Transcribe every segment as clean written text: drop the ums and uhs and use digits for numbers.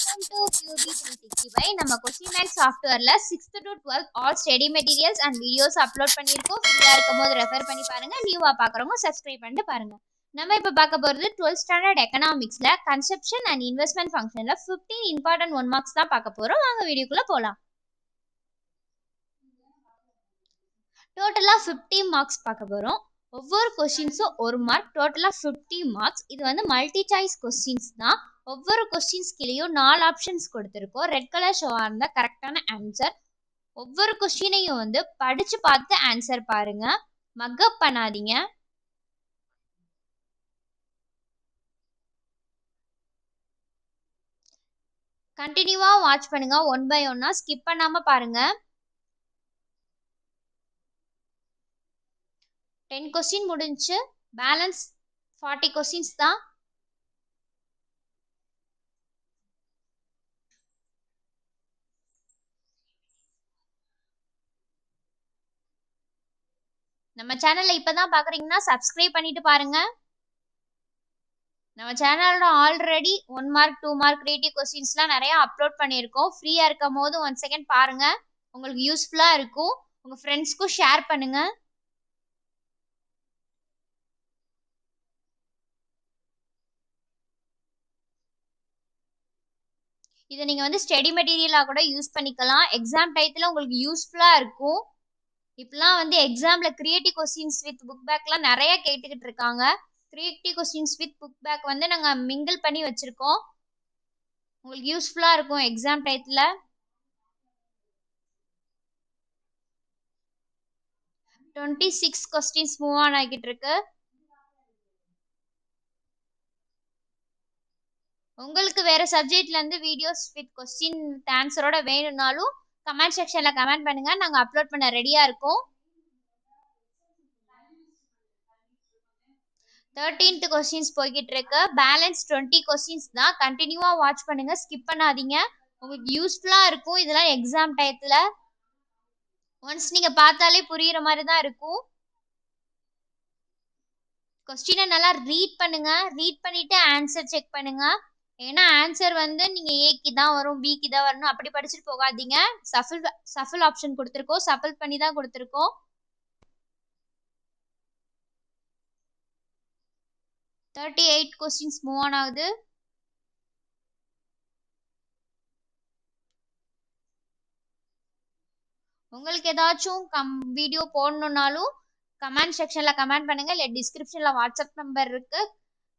Welcome to QB365. நம்ம question bank சாஃப்ட்வேர்ல 6th to 12th all study materials and videos upload பண்ணியிருக்கோம். ஃப்ரீயா இருக்கும்போது ரெஃபர் பண்ணி பாருங்க. நியூவா பார்க்குறவங்க சப்ஸ்கிரைப் பண்ணிட்டு பாருங்க. நம்ம இப்போ பார்க்க போகிறது 12th ஸ்டாண்டர்ட் எக்கனாமிக்ஸில் கன்செப்ஷன் அண்ட் இன்வெஸ்ட்மெண்ட் ஃபங்க்ஷனில் 15 இம்பார்ட்டன்ட் 1 மார்க்ஸ் தான் பார்க்க போகிறோம். வாங்க வீடியோக்குள்ளே போகலாம். டோட்டலாக 50 மார்க்ஸ் பார்க்க போகிறோம். ஒவ்வொரு கொஸ்டின்ஸும் 1 மார்க், டோட்டலாக 50 மார்க்ஸ். இது வந்து மல்டி சாய்ஸ் கொஸ்டின்ஸ் தான். ஒவ்வொரு கொஸ்டின்ஸ் கீழேயும் 4 ஆப்ஷன்ஸ் கொடுத்துருக்கோம். ரெட் கலர் ஷோவாக இருந்தால் கரெக்டான ஆன்சர். ஒவ்வொரு கொஸ்டினையும் வந்து படித்து பார்த்து ஆன்சர் பாருங்க, மக்கப் பண்ணாதீங்க. கண்டினியூவாக வாட்ச் பண்ணுங்க, 1 by 1 ஸ்கிப் பண்ணாமல் பாருங்க. 10 கொஸ்டின் முடிஞ்சு, பேலன்ஸ் 40 கொஸ்டின்ஸ் தான். நம்ம சேனல்ல இப்பதான் பாக்குறீங்கன்னா சப்ஸ்கிரைப் பண்ணிட்டு பாருங்க. நம்ம சேனலோட ஆல்ரெடி 1 மார்க் 2 மார்க் கிரியேட்டிவ் கொஸ்டின்ஸ்லாம் நிறைய அப்லோட் பண்ணியிருக்கோம். ஃப்ரீயா இருக்கும் போது 1 செகண்ட் பாருங்க, உங்களுக்கு யூஸ்ஃபுல்லா இருக்கும். உங்க ஃப்ரெண்ட்ஸ்க்கும் ஷேர் பண்ணுங்க. இதை நீங்க வந்து ஸ்டடி மெட்டீரியலா கூட யூஸ் பண்ணிக்கலாம். எக்ஸாம் டயத்துல உங்களுக்கு யூஸ்ஃபுல்லா இருக்கும். இப்பெல்லாம் வந்து எக்ஸாம்ல கிரியேட்டிவ் கொஸ்டின்ஸ் வித் புக் பேக்லாம் நிறைய கேட்டுக்கிட்டு இருக்காங்க. Creative questions with book back வந்து நாங்கள் மிங்கிள் பண்ணி வச்சிருக்கோம். உங்களுக்கு யூஸ்ஃபுல்லாக இருக்கும் எக்ஸாம் டயத்தில். டுவெண்ட்டி 6 கொஸ்டின்ஸ் மூவ் ஆன் ஆகிட்டு இருக்கு. உங்களுக்கு வேற சப்ஜெக்ட்ல இருந்து வீடியோஸ் வித் கொஸ்டின் ஆன்சரோட வேணும்னாலும் கமெண்ட் செக்ஷன்ல கமெண்ட் பண்ணுங்க, நாங்க அப்லோட் பண்ண ரெடியா இருக்கோம். 13th கொஸ்டின்ஸ் போய்கிட்டு இருக்கு. பேலன்ஸ் 20 கொஸ்டின்ஸ் தான். கண்டினியூவா வாட்ச் பண்ணுங்க, ஸ்கிப் பண்ணாதீங்க. உங்களுக்கு யூஸ்ஃபுல்லா இருக்கும் இதெல்லாம் எக்ஸாம் டயத்துல. ஒன்ஸ் நீங்க பார்த்தாலே புரியுற மாதிரி தான் இருக்கும். கொஸ்டினை நல்லா ரீட் பண்ணுங்க, ரீட் பண்ணிட்டு ஆன்சர் செக் பண்ணுங்க. ஏன்னா ஆன்சர் வந்து நீங்க ஏக்கு தான் வரும், பிக்கு தான் வரணும் அப்படி படிச்சுட்டு போகாதீங்க. சஃபில் ஆப்ஷன் கொடுத்துருக்கோம், சஃபில் பண்ணி தான் கொடுத்துருக்கோம். 38 கொஸ்டின்ஸ் மூவ் ஆன் ஆகுது. உங்களுக்கு ஏதாச்சும் வீடியோ போடணும்னாலும் கமெண்ட் செக்ஷன்ல கமெண்ட் பண்ணுங்க, இல்லை டிஸ்கிரிப்ஷன்ல வாட்ஸ்அப் நம்பர் இருக்கு,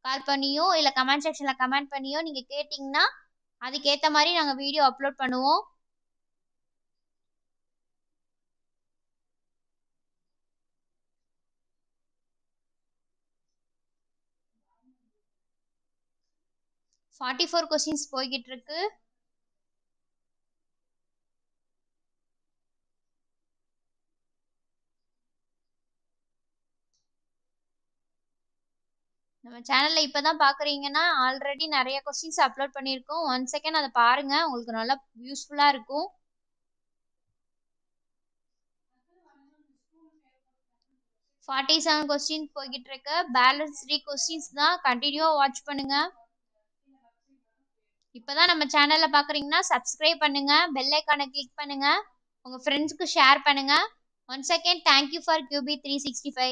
கால் பண்ணியோ இல்லை கமெண்ட் செக்ஷன்ல கமெண்ட் பண்ணியோ நீங்க கேட்டீங்கன்னா அதுக்கேற்ற மாதிரி நாங்கள் வீடியோ அப்லோட் பண்ணுவோம். ஃபார்ட்டி 4 கொஸ்டின்ஸ் போய்கிட்டு இருக்கு. நம்ம சேனல்ல இப்பதான் பாக்குறீங்கன்னா ஆல்ரெடி நிறைய கொஸ்டின்ஸ் அப்லோட் பண்ணியிருக்கோம். 1 செகண்ட் அதை பாருங்க, உங்களுக்கு நல்லா யூஸ்ஃபுல்லா இருக்கும். ஃபார்ட்டி 7 கொஸ்டின்ஸ் போய்கிட்டு இருக்கு. பேலன்ஸ் 3 கொஸ்டின்ஸ் தான். கண்டினியூவா வாட்ச் பண்ணுங்க. இப்பதான் நம்ம சேனல்ல பாக்குறீங்கன்னா சப்ஸ்கிரைப் பண்ணுங்க, பெல் ஐக்கானை கிளிக் பண்ணுங்க, உங்க ஃப்ரெண்ட்ஸ்க்கு ஷேர் பண்ணுங்க. 1 செகண்ட். Thank you for QB365.